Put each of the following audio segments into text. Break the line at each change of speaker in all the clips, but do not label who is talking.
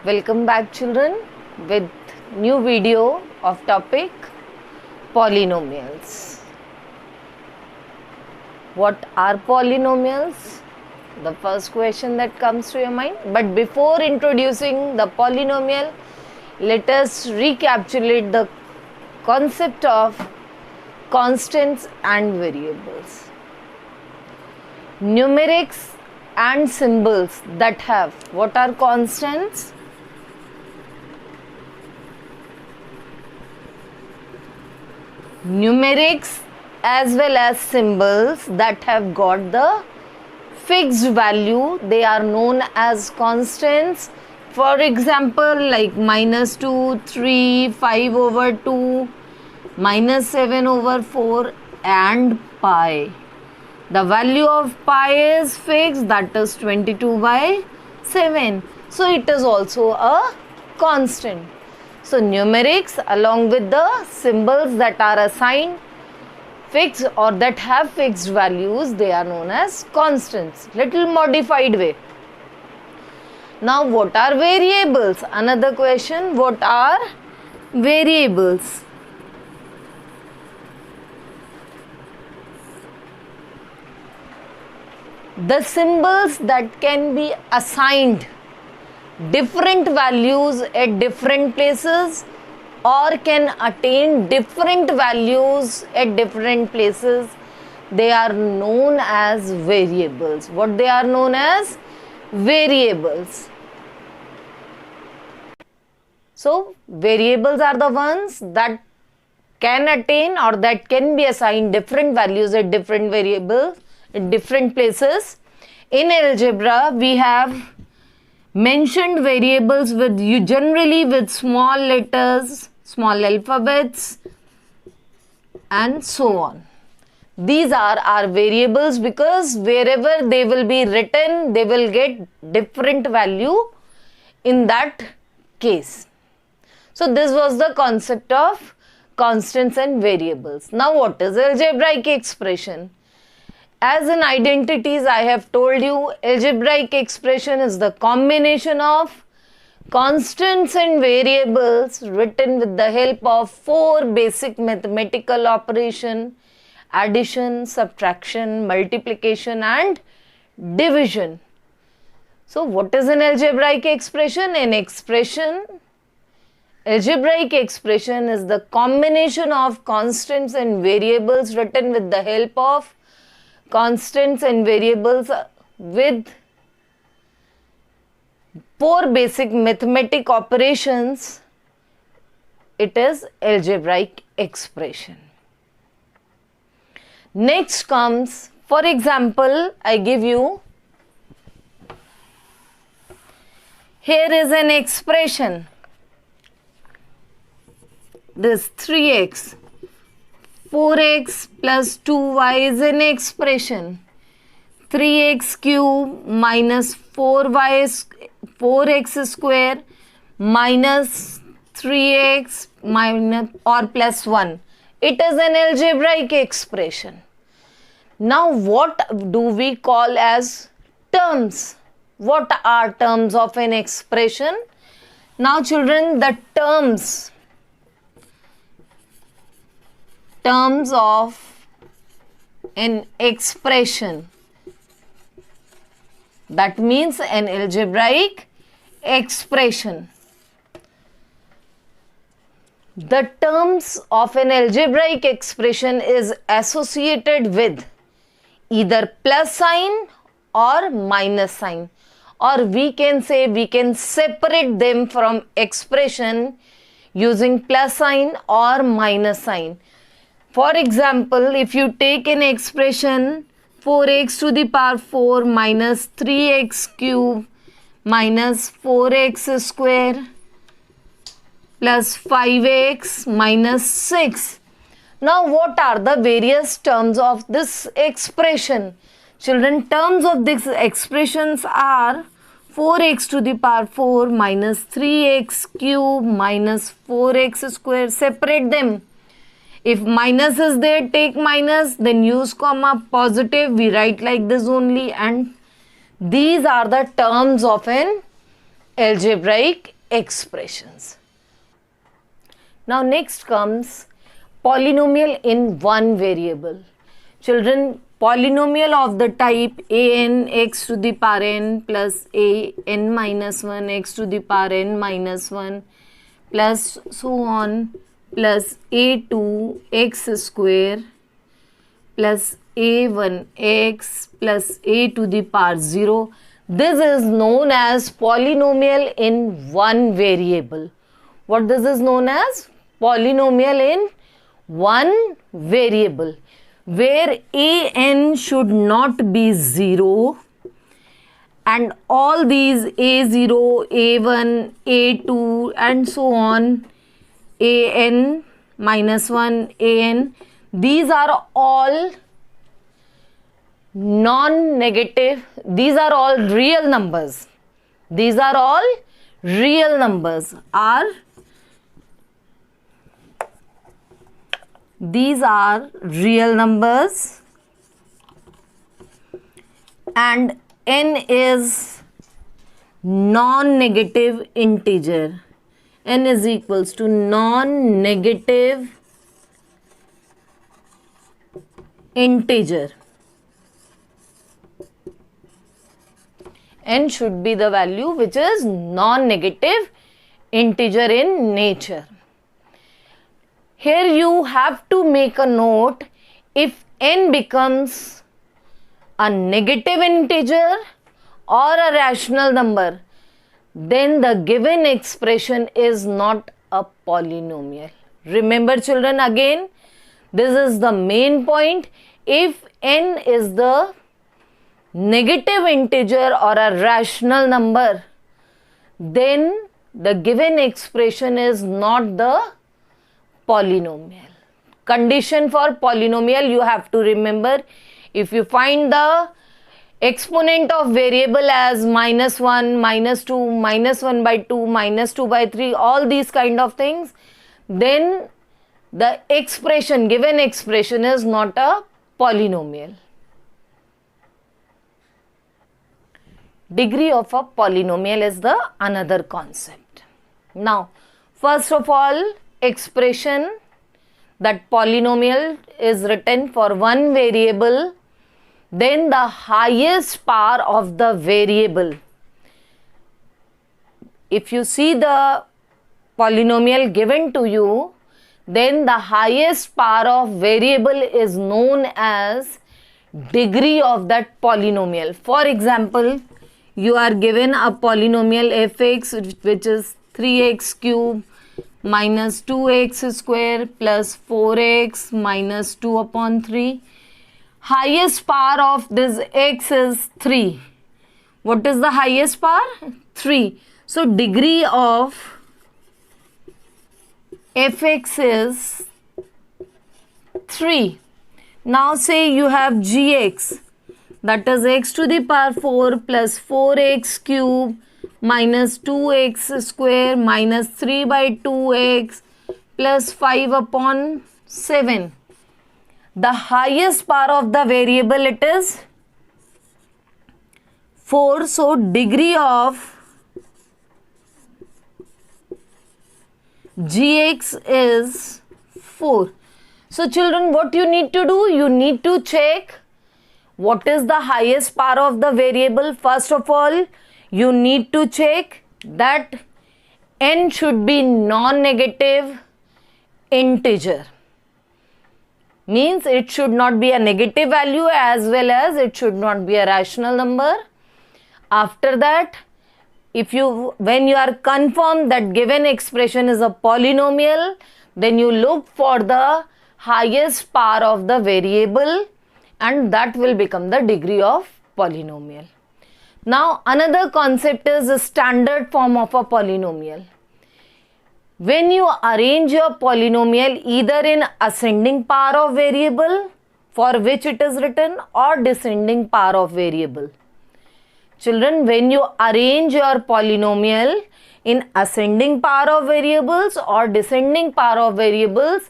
Welcome back children with new video of topic polynomials. What are polynomials? The first question that comes to your mind. But before introducing the polynomial, let us recapitulate the concept of constants and variables. Numerics and symbols that have what are constants? Numerics as well as symbols that have got the fixed value, they are known as constants. For example, like -2, 3, 5 over 2, -7 over 4 and pi. The value of pi is fixed, that is 22/7. So it is also a constant. So numerics along with the symbols that are assigned fixed or that have fixed values, they are known as constants. Little modified way. Now what are variables? Another question, what are variables? The symbols that can be assigned different values at different places or can attain different values at different places, they are known as variables. What they are known as? Variables. So variables are the ones that can attain or that can be assigned different values at different variables at different places. In algebra we have mentioned variables with generally with small letters, small alphabets and so on. These are our variables because wherever they will be written, they will get different value in that case. So this was the concept of constants and variables. Now what is algebraic expression? As in identities, I have told you, algebraic expression is the combination of constants and variables written with the help of four basic mathematical operations: addition, subtraction, multiplication and division. So what is an algebraic expression? Algebraic expression is the combination of constants and variables written with the help of constants and variables with four basic mathematic operations. It is algebraic expression. Next comes, for example, I give you, here is an expression, this 3x. 4x plus 2y is an expression. 3x cube minus 4x square minus 3x minus or plus 1. It is an algebraic expression. Now what do we call as terms? What are terms of an expression? Now children, the terms of an expression, that means an algebraic expression. The terms of an algebraic expression is associated with either plus sign or minus sign, or we can say we can separate them from expression using plus sign or minus sign. For example, if you take an expression 4x to the power 4 minus 3x cube minus 4x square plus 5x minus 6. Now what are the various terms of this expression? Children, terms of these expressions are 4x to the power 4 minus 3x cube minus 4x square. Separate them. If minus is there, take minus, then use comma, positive, we write like this only, and these are the terms of an algebraic expressions. Now next comes polynomial in one variable. Children, polynomial of the type an x to the power n plus an minus 1 x to the power n minus 1 plus so on plus a2 x square plus a1 x plus a to the power 0. This is known as polynomial in one variable. What this is known as? Polynomial in one variable, where an should not be 0 and all these a0, a1, a2 and so on, an minus 1, an, these are all non-negative, these are all real numbers. These are all real numbers. These are real numbers and n is non-negative integer. N is equals to non-negative integer. N should be the value which is non-negative integer in nature. Here you have to make a note, if n becomes a negative integer or a rational number, then the given expression is not a polynomial. Remember children, again, this is the main point. If n is the negative integer or a rational number, then the given expression is not the polynomial. Condition for polynomial you have to remember, if you find the exponent of variable as minus 1, minus 2, minus 1 by 2, minus 2 by 3, all these kind of things, then the expression, given expression is not a polynomial. Degree of a polynomial is the another concept. Now, first of all, expression that polynomial is written for one variable, then the highest power of the variable. If you see the polynomial given to you, then the highest power of variable is known as degree of that polynomial. For example, you are given a polynomial fx which is 3x cube minus 2x square plus 4x minus 2 upon 3. Highest power of this x is 3. What is the highest power? 3. So degree of fx is 3. Now say you have gx, that is x to the power 4 plus 4x cube minus 2x square minus 3 by 2x plus 5 upon 7. The highest power of the variable it is 4. So degree of gx is 4. So children, what you need to do? You need to check what is the highest power of the variable. First of all, you need to check that n should be non-negative integer. Means it should not be a negative value as well as it should not be a rational number. After that, when you are confirmed that given expression is a polynomial, then you look for the highest power of the variable and that will become the degree of polynomial. Now another concept is the standard form of a polynomial. When you arrange your polynomial either in ascending power of variable for which it is written or descending power of variable. Children, when you arrange your polynomial in ascending power of variables or descending power of variables,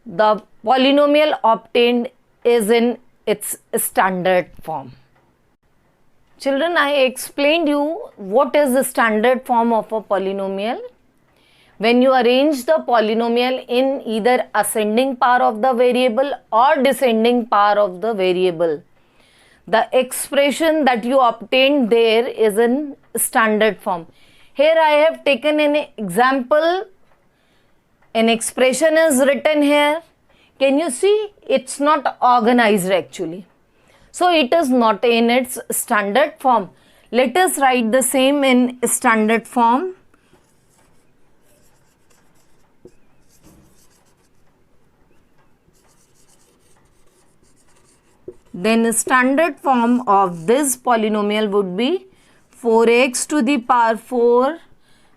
the polynomial obtained is in its standard form. Children, I explained you what is the standard form of a polynomial. When you arrange the polynomial in either ascending power of the variable or descending power of the variable, the expression that you obtained there is in standard form. Here I have taken an example. An expression is written here. Can you see? It's not organized actually. So it is not in its standard form. Let us write the same in standard form. Then the standard form of this polynomial would be 4x to the power 4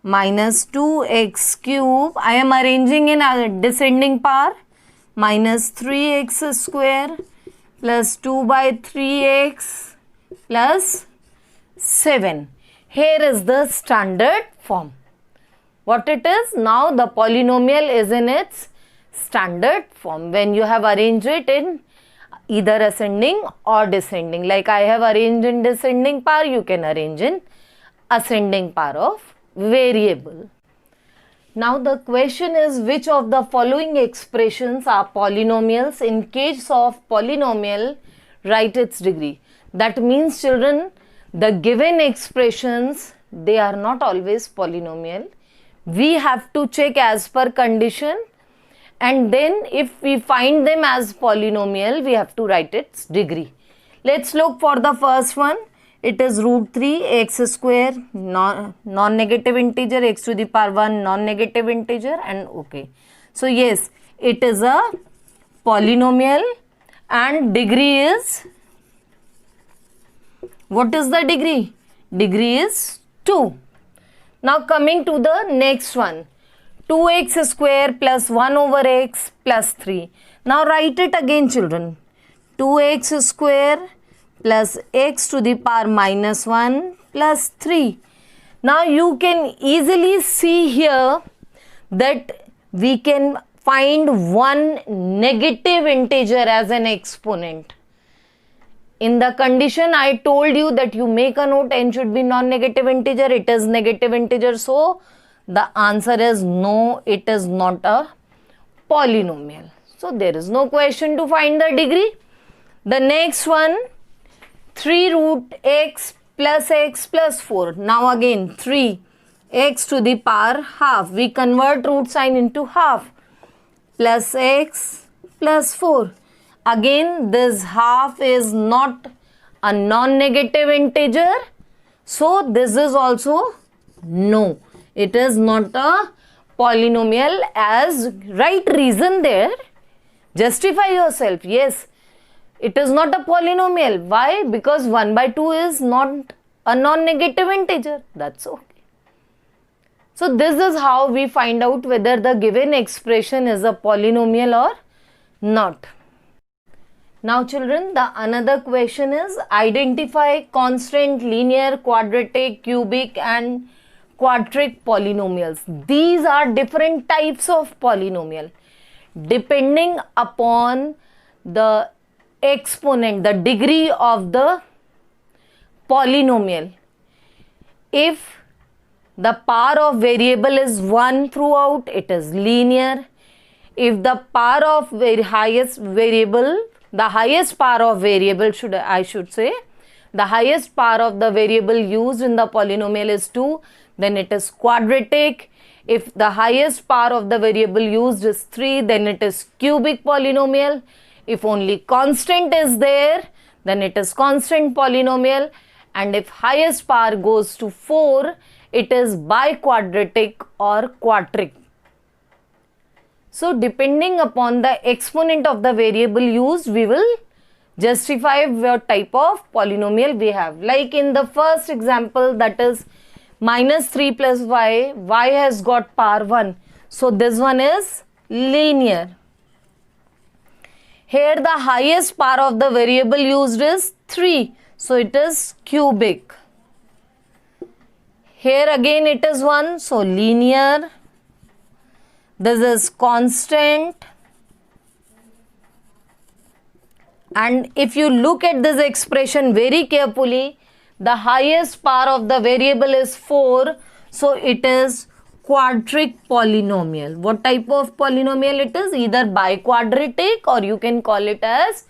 minus 2x cube. I am arranging in a descending power. Minus 3x square plus 2 by 3x plus 7. Here is the standard form. What it is? Now the polynomial is in its standard form when you have arranged it in either ascending or descending. Like I have arranged in descending power, you can arrange in ascending power of variable. Now the question is, which of the following expressions are polynomials? In case of polynomial, write its degree. That means, children, the given expressions, they are not always polynomial. We have to check as per condition, and then if we find them as polynomial, we have to write its degree. Let's look for the first one. It is root 3 x square, non-negative integer, x to the power 1 non-negative integer, and okay. So yes, it is a polynomial and degree is, what is the degree? Degree is 2. Now coming to the next one, 2x square plus 1 over x plus 3. Now write it again, children. 2x square plus x to the power minus 1 plus 3. Now you can easily see here that we can find one negative integer as an exponent. In the condition I told you that you make a note, n should be non-negative integer, it is negative integer, so the answer is no, it is not a polynomial. So there is no question to find the degree. The next one, 3 root x plus 4. Now again 3 x to the power half. We convert root sign into half plus x plus 4. Again this half is not a non-negative integer. So this is also no. It is not a polynomial. As right reason there. Justify yourself. Yes. It is not a polynomial. Why? Because 1 by 2 is not a non-negative integer. That's okay. So this is how we find out whether the given expression is a polynomial or not. Now children, the another question is, identify constant, linear, quadratic, cubic and quadric polynomials. These are different types of polynomial depending upon the exponent, the degree of the polynomial. If the power of variable is 1 throughout, it is linear. If the power of highest variable, the highest power of variable the highest power of the variable used in the polynomial is 2, then it is quadratic. If the highest power of the variable used is 3, then it is cubic polynomial. If only constant is there, then it is constant polynomial, and if highest power goes to 4, it is biquadratic or quadric. So depending upon the exponent of the variable used, we will justify what type of polynomial we have. Like in the first example, that is minus 3 plus y has got power 1. So this one is linear. Here the highest power of the variable used is 3. So it is cubic. Here again it is 1. So linear. This is constant. And if you look at this expression very carefully, The highest power of the variable is 4, so it is quadratic polynomial. What type of polynomial it is? Either biquadratic or you can call it as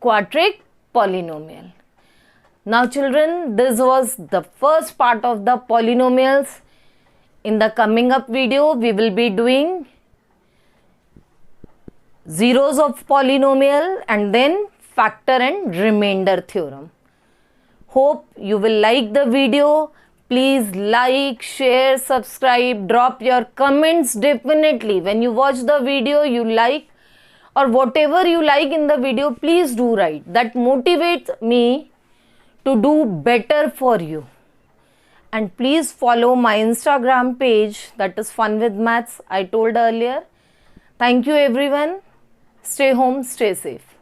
quadratic polynomial. Now children, this was the first part of the polynomials. In the coming up video, we will be doing zeros of polynomial and then factor and remainder theorem. Hope you will like the video. Please like, share, subscribe, drop your comments definitely. When you watch the video, you like or whatever you like in the video, please do write. That motivates me to do better for you. And please follow my Instagram page, that is Fun with Maths, I told earlier. Thank you everyone. Stay home, stay safe.